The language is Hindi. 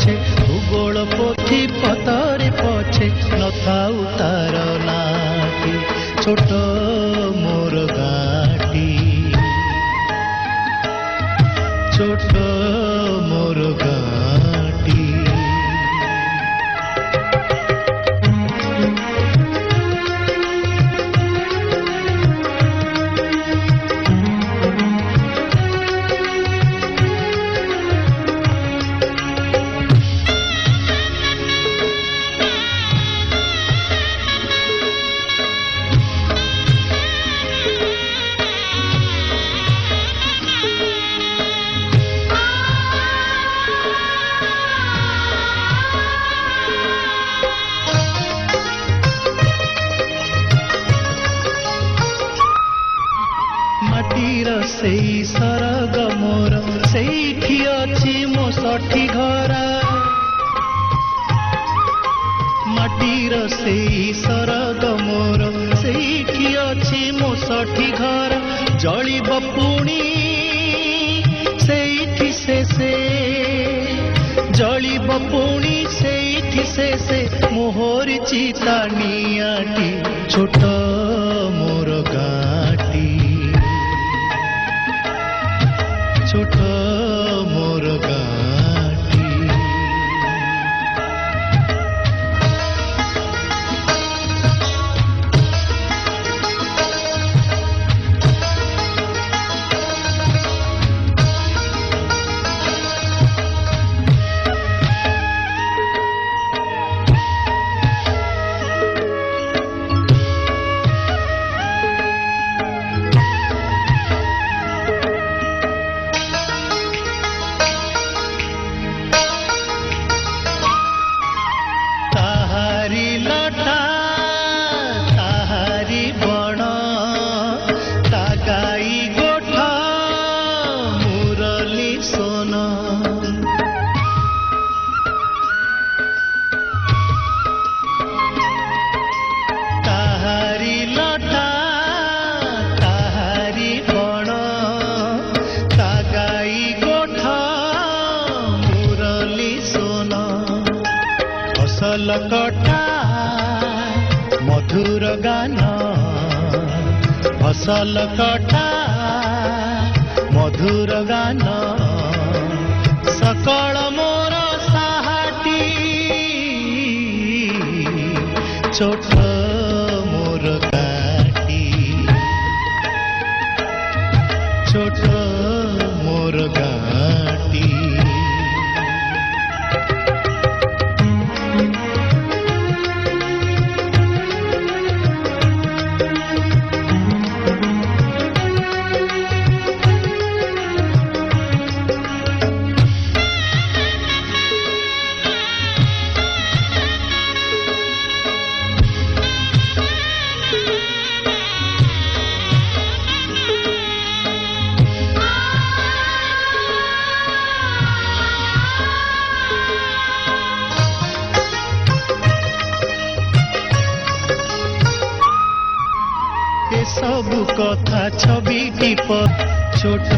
पछे भूगोल पोथी पतरे पछे नथाउ तार नाटी छोट मोर गाटी छोट मोर गाटी। सेई सरग मोर सेठी अछि मो सठी घरा माटीर सेई सरग मोर सेठी अछि मो सठी घरा जलिब पुणी सेठी से जलिब पुणी सेठी से मोहर चिता नियाटी छोट मोर गाटी छोट मोर गाटी। फसल कटा मधुर गान फसल कटा मधुर गान सकल मोर साहाटी छोट मोर गाटी छोट मोर गाटी। सबु कथा छवि टीप छोट